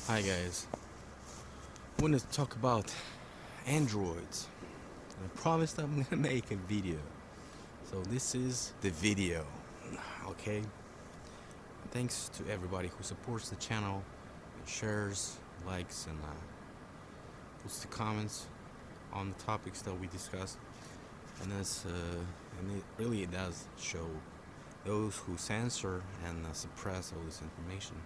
Hi guys, I want to talk about androids. I promised I'm gonna make a video. So this is the video. Okay? Thanks to everybody who supports the channel, shares, likes, and puts the comments on the topics that we discuss. And it really does show those who censor and suppress all this information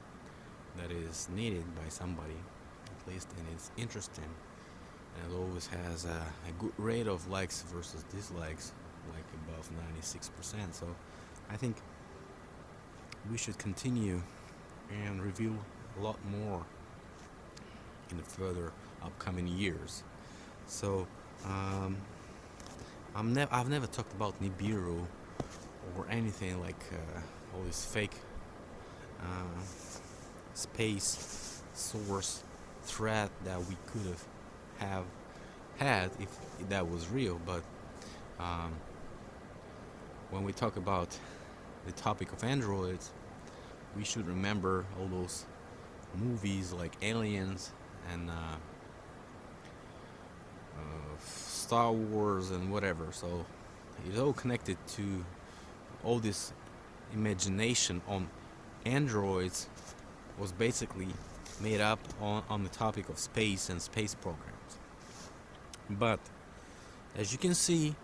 that is needed by somebody, at least, and it's interesting, and it always has a good rate of likes versus dislikes, like above 96%. So I think we should continue and reveal a lot more in the further upcoming years. So I've never talked about Nibiru or anything like all this fake space source threat that we could have had if that was real. But when we talk about the topic of androids, we should remember all those movies like Aliens and Star Wars and whatever. So it's all connected to all this imagination on androids was basically made up on the topic of space and space programs. But as you can see,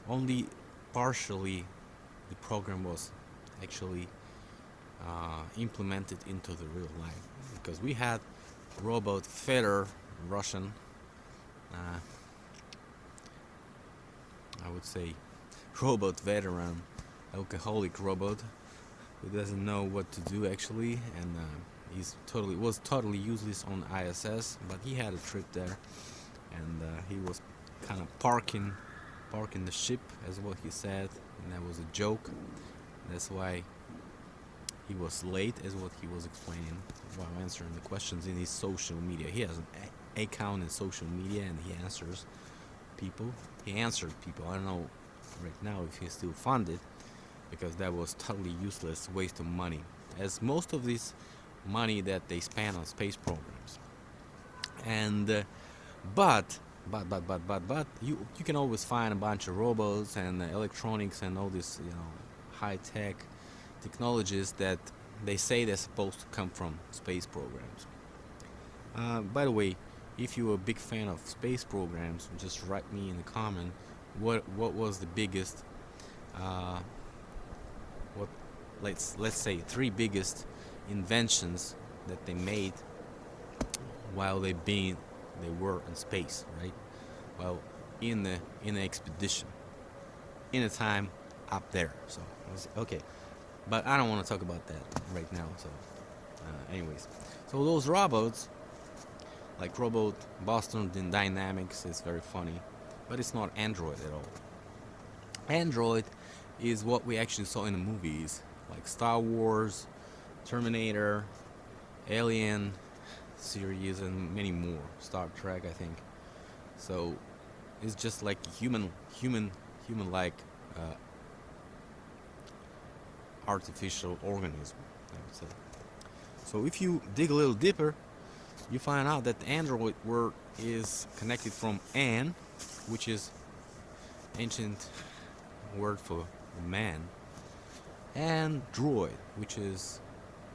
only partially the program was actually implemented into the real life, because we had robot Fedor, Russian, I would say robot veteran, alcoholic robot who doesn't know what to do actually, and was totally useless on ISS. But he had a trip there, and he was kind of parking the ship, as what he said, and that was a joke. That's why he was late, as what he was explaining while answering the questions in his social media. He has an account in social media, and he answers people. He answered people. I don't know right now if he's still funded, because that was totally useless waste of money, as most of this money that they spend on space programs. And but you can always find a bunch of robots and electronics and all this high-tech technologies that they say they're supposed to come from space programs. By the way, if you're a big fan of space programs, just write me in the comment what was the biggest let's say 3 biggest inventions that they made while they were in space, right? Well, in the expedition, in a time up there. So okay, but I don't want to talk about that right now. So anyways, so those robots, like robot Boston Dynamics, is very funny, but it's not Android at all. Android is what we actually saw in the movies, like Star Wars, Terminator, Alien series, and many more. Star Trek, I think. So it's just like human-like artificial organism, I would say. So if you dig a little deeper, you find out that the android word is connected from an, which is ancient word for man, and droid, which is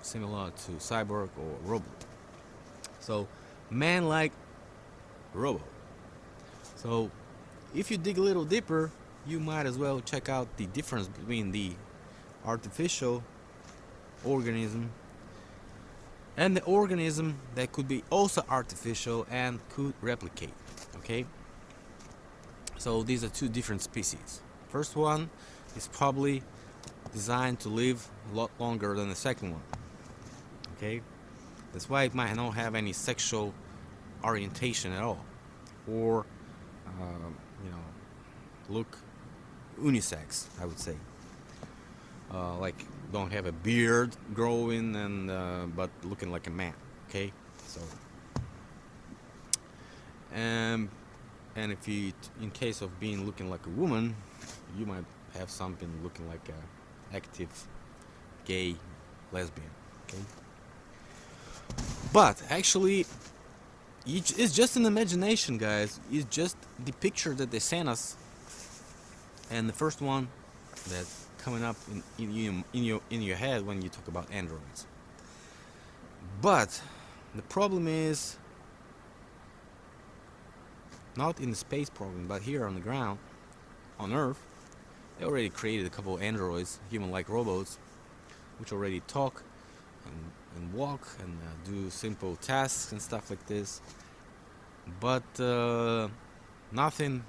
similar to cyborg or robot. So man-like robot. So if you dig a little deeper, you might as well check out the difference between the artificial organism and the organism that could be also artificial and could replicate. Okay, so these are 2 different species. First one is probably designed to live a lot longer than the second one. Okay, that's why it might not have any sexual orientation at all, or look unisex, I would say. Like don't have a beard growing and but looking like a man. Okay, so and if you, in case of being looking like a woman, you might have something looking like a active gay lesbian. Okay, but actually, it's just an imagination, guys. It's just the picture that they sent us, and the first one that's coming up in your head when you talk about androids. But the problem is not in the space program, but here on the ground, on Earth. They already created a couple of androids, human-like robots, which already talk and walk and do simple tasks and stuff like this. But nothing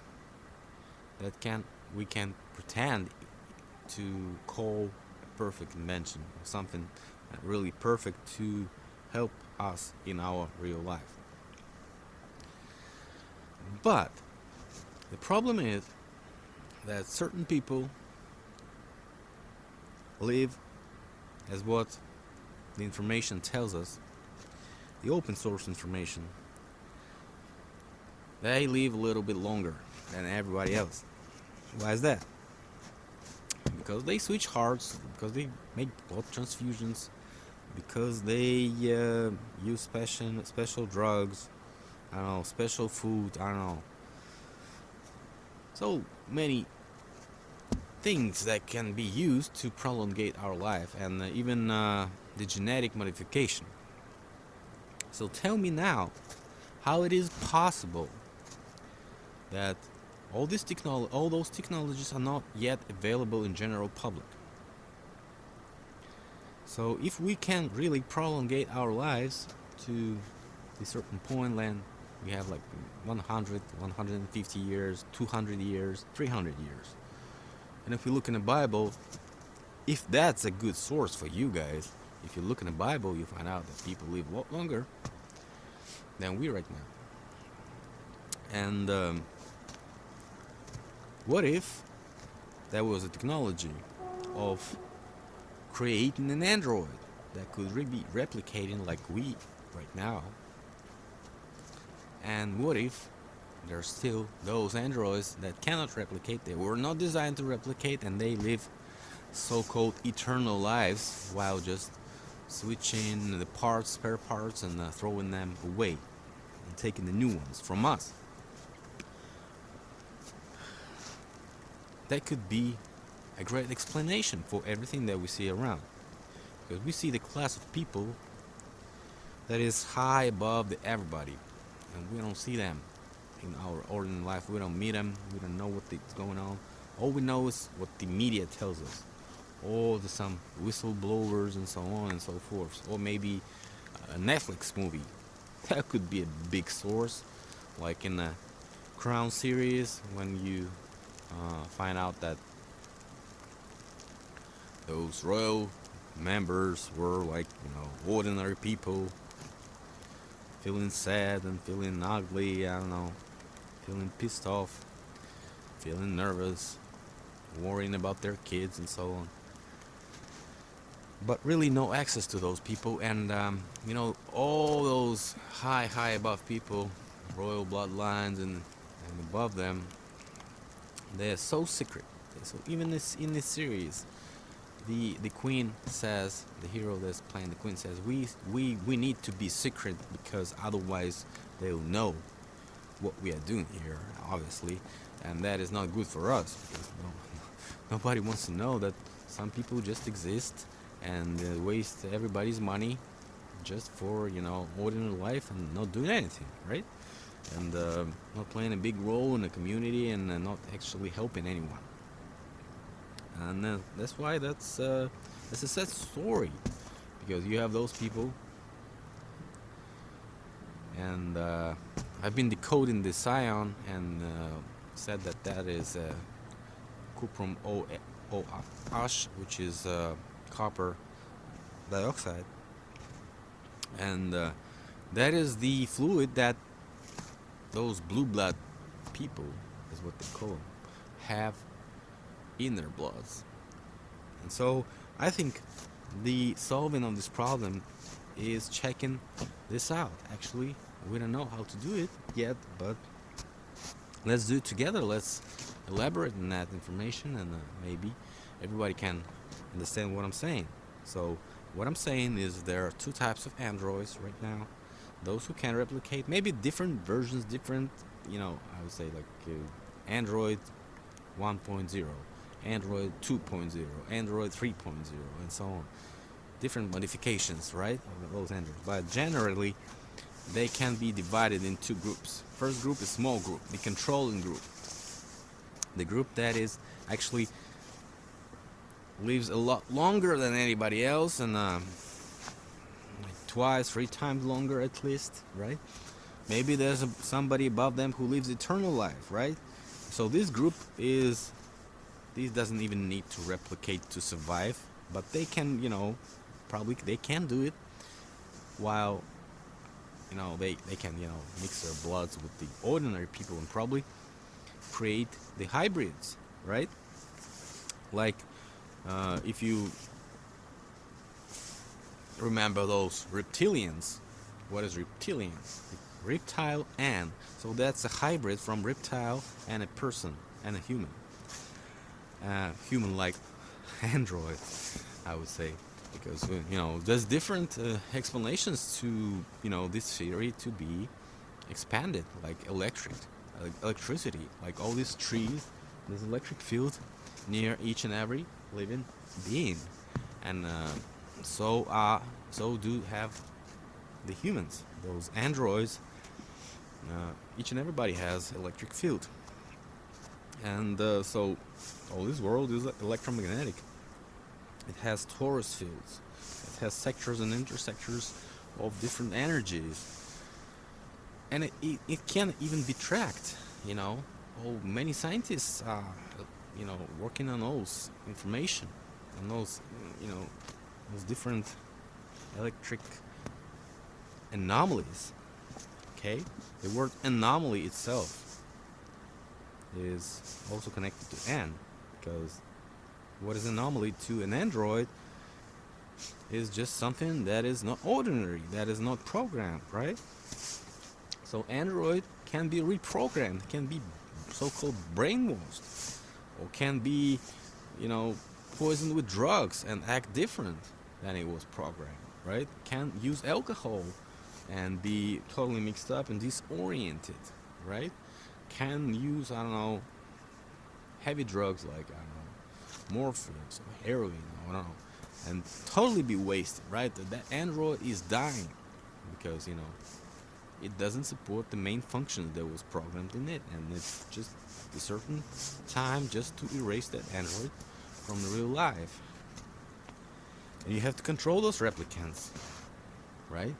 that we can pretend to call a perfect invention, or something really perfect to help us in our real life. But the problem is that certain people live as what the information tells us, the open source information. They live a little bit longer than everybody else. Why is that? Because they switch hearts, because they make blood transfusions, because they use special drugs, I don't know, special food, I don't know. So many things that can be used to prolongate our life, and even the genetic modification. So tell me now how it is possible that all those technologies are not yet available in general public. So if we can really prolongate our lives to a certain point, when we have like 100, 150 years, 200 years, 300 years. And if we look in the Bible, if that's a good source for you guys, if you look in the Bible, you find out that people live a lot longer than we right now. And what if there was a technology of creating an android that could be replicating like we right now? And what if there's still those androids that cannot replicate, they were not designed to replicate, and they live so-called eternal lives while just switching the spare parts, and throwing them away and taking the new ones from us? That could be a great explanation for everything that we see around, because we see the class of people that is high above everybody, and we don't see them in our ordinary life. We don't meet them, we don't know what's going on. All we know is what the media tells us, or some whistleblowers and so on and so forth, or maybe a Netflix movie. That could be a big source, like in the Crown series, when you find out that those royal members were like, ordinary people, feeling sad and feeling ugly, I don't know, feeling pissed off, feeling nervous, worrying about their kids and so on. But really no access to those people, and all those high above people, royal bloodlines and above them, they are so secret. So even in this series, the queen says, the hero that's playing the queen says, we need to be secret, because otherwise they'll know what we are doing here, obviously, and that is not good for us, because nobody wants to know that some people just exist and waste everybody's money just for ordinary life and not doing anything, right? And not playing a big role in the community, and not actually helping anyone. And that's why that's a sad story, because you have those people. And I've been decoding the Scion, and said that is cuprum OH, which is copper dioxide, and that is the fluid that those blue blood people, is what they call them, have in their bloods. And so I think the solving of this problem is checking this out. Actually, we don't know how to do it yet, but let's do it together. Let's elaborate on that information, and maybe everybody can understand what I'm saying. So What I'm saying is there are two types of androids right now. Those who can replicate, maybe different versions, different, I would say like Android 1.0, Android 2.0, Android 3.0, and so on. Different modifications, right, of those androids. But generally, they can be divided in two groups. First group is small group, the controlling group. The group that is actually lives a lot longer than anybody else, and like twice, three times longer at least, right? Maybe there's somebody above them who lives eternal life, right? So this doesn't even need to replicate to survive, but they can, probably they can do it while, they can, mix their bloods with the ordinary people and probably create the hybrids, right? Like, if you remember those reptilians, what is reptilian? Reptile and. So that's a hybrid from reptile and a person and a human. Human-like android, I would say, because there's different explanations to this theory to be expanded, like electricity, like all these trees, there's electric field near each and every living being, and so do have the humans, those androids. Each and everybody has electric field, and so all this world is electromagnetic. It has torus fields. It has sectors and intersectors of different energies, and it can even be tracked. Many scientists are working on those information, on those those different electric anomalies. Okay, the word anomaly itself is also connected to an, because what is anomaly to an android is just something that is not ordinary, that is not programmed, right? So android can be reprogrammed, can be so-called brainwashed, or can be, poisoned with drugs and act different than it was programmed, right? Can use alcohol and be totally mixed up and disoriented, right? Can use, heavy drugs like, morphine or heroin, I don't know, and totally be wasted, right? That android is dying because, it doesn't support the main function that was programmed in it, and it's just a certain time just to erase that android from the real life. And you have to control those replicants, right?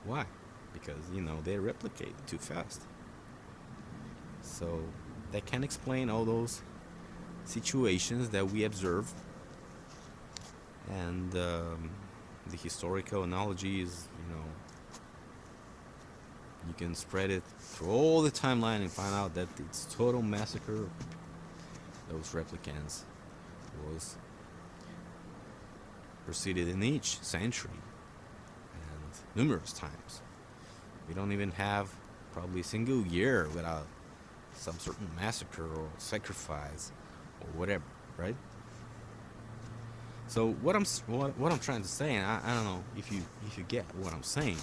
Why? Because, they replicate too fast. So that can explain all those situations that we observe, and the historical analogy is, you can spread it through all the timeline and find out that it's total massacre of those replicants was proceeded in each century and numerous times. We don't even have probably a single year without some certain massacre or sacrifice or whatever, right? So what I'm trying to say, and I don't know if you get what I'm saying.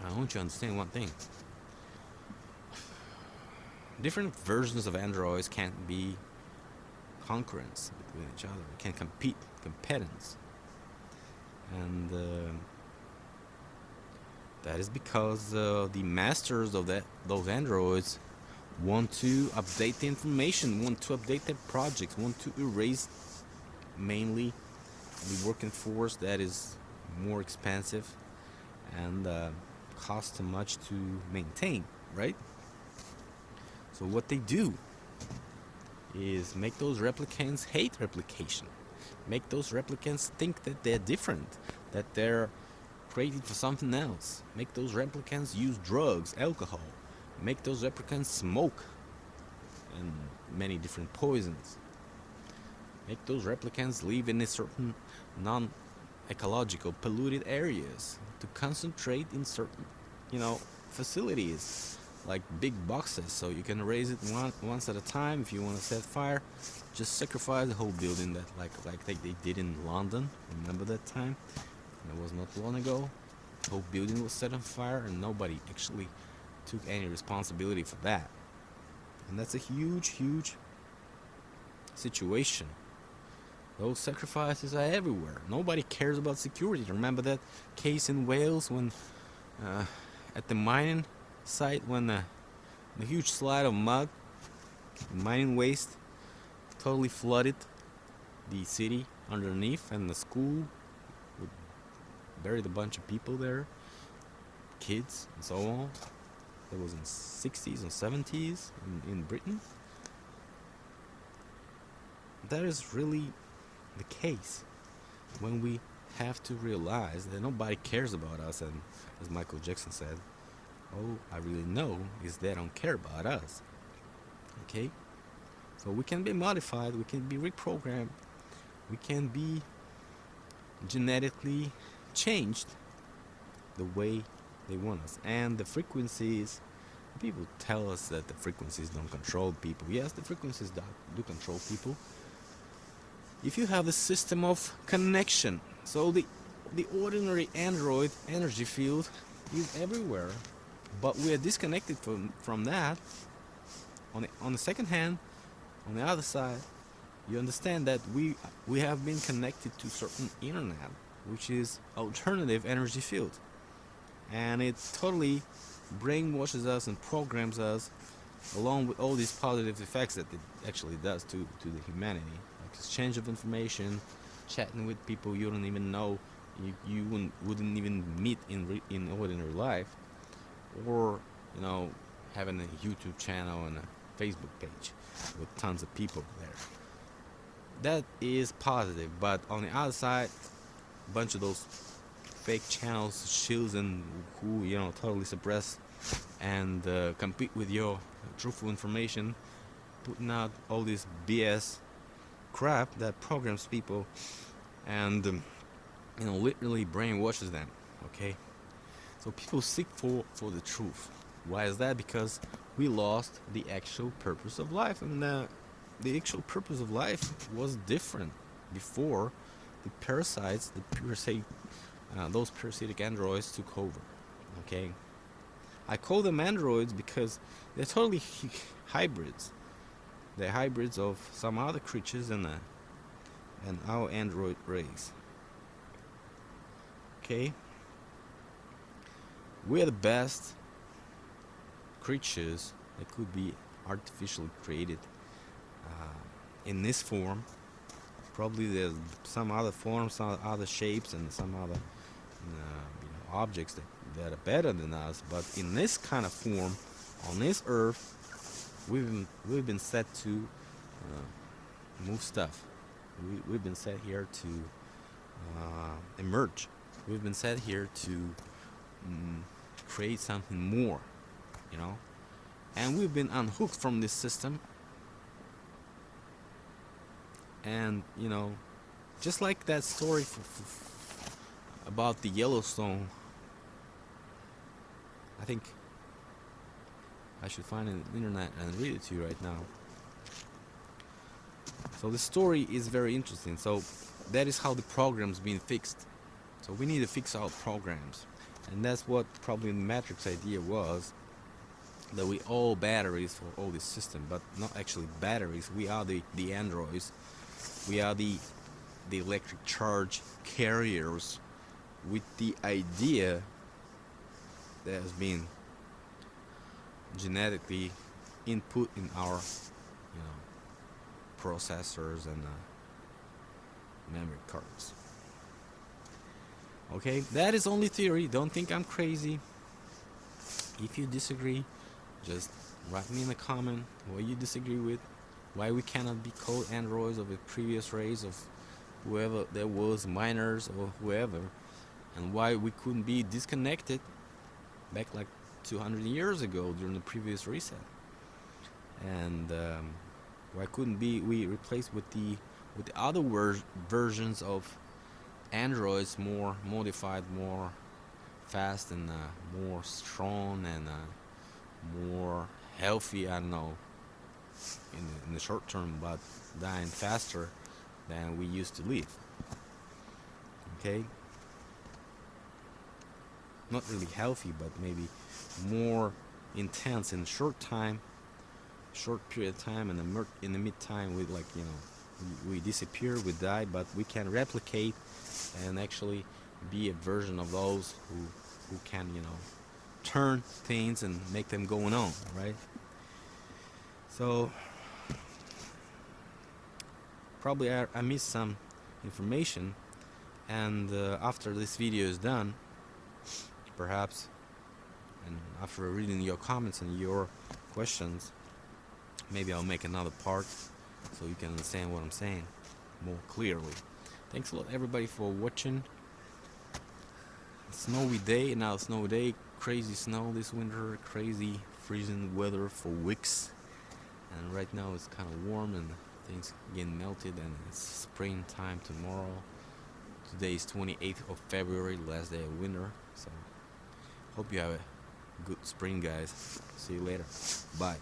I want you to understand one thing. Different versions of androids can't be concurrence between each other. They can compete, competence, and that is because the masters of those androids want to update the information, want to update their projects, want to erase mainly the working force that is more expensive and costs too much to maintain, right? So what they do is make those replicants hate replication, make those replicants think that they're different, that they're created for something else, make those replicants use drugs, alcohol, make those replicants smoke and many different poisons, make those replicants live in a certain non-ecological polluted areas, to concentrate in certain facilities like big boxes, so you can raise it once at a time. If you want to set fire, just sacrifice the whole building. That like they did in London. Remember that time? That was not long ago. The whole building was set on fire, and nobody actually took any responsibility for that. And that's a huge situation. Those sacrifices are everywhere. Nobody cares about security. Remember that case in Wales when at the mining site, when the huge slide of mud, mining waste, totally flooded the city underneath, and the school buried a bunch of people there, kids and so on. That was in 60s and 70s in Britain. That is really the case when we have to realize that nobody cares about us, and as Michael Jackson said, all I really know is they don't care about us. Okay? So we can be modified, we can be reprogrammed, we can be genetically changed the way they want us. And the frequencies, people tell us that the frequencies don't control people. Yes, the frequencies do control people. If you have the system of connection, so the ordinary Android energy field is everywhere, but we are disconnected from that. On the second hand, on the other side, you understand that we have been connected to certain internet, which is alternative energy field, and it totally brainwashes us and programs us, along with all these positive effects that it actually does to the humanity, like exchange of information, chatting with people you don't even know, you wouldn't even meet in ordinary life, or having a YouTube channel and a Facebook page with tons of people there. That is positive, but on the other side, a bunch of those fake channels, shills, and who totally suppress and compete with your truthful information, putting out all this BS crap that programs people and literally brainwashes them. Okay, so people seek for the truth. Why is that? Because we lost the actual purpose of life, and the actual purpose of life was different before the parasites, those parasitic androids took over. Okay, I call them androids because they're totally hybrids. They're hybrids of some other creatures and our android race. Okay, we're the best creatures that could be artificially created in this form. Probably there's some other forms, some other shapes, and some other objects that are better than us. But in this kind of form, on this earth, we've been set to move stuff. We've been set here to emerge. We've been set here to create something more, and we've been unhooked from this system. And just like that story about the Yellowstone, I think I should find it on the internet and read it to you right now. So the story is very interesting. So that is how the program's being fixed. So we need to fix our programs, and that's what probably the Matrix idea was, that we all batteries for all this system, but not actually batteries. We are the androids. We are the electric charge carriers with the idea that has been genetically input in our processors and memory cards. Okay, that is only theory. Don't think I'm crazy. If you disagree, just write me in the comment what you disagree with, why we cannot be called androids of a previous race of whoever there was, miners or whoever, and why we couldn't be disconnected back like 200 years ago during the previous reset, and why couldn't we replaced with the other versions of androids, more modified, more fast, and more strong, and more healthy, I don't know, in the short term, but dying faster than we used to live. Okay, not really healthy, but maybe more intense in short period of time, and in the mid time, we, like, we disappear, we die, but we can replicate and actually be a version of those who can, turn things and make them going on, right? So probably I missed some information, and after this video is done, perhaps, and after reading your comments and your questions, maybe I'll make another part so you can understand what I'm saying more clearly. Thanks a lot, everybody, for watching. Snowy day, now snowy day, crazy snow this winter, crazy freezing weather for weeks, and right now it's kind of warm and things getting melted, and it's springtime tomorrow. Today is 28th of February, last day of winter, so hope you have a good spring, guys. See you later. Bye.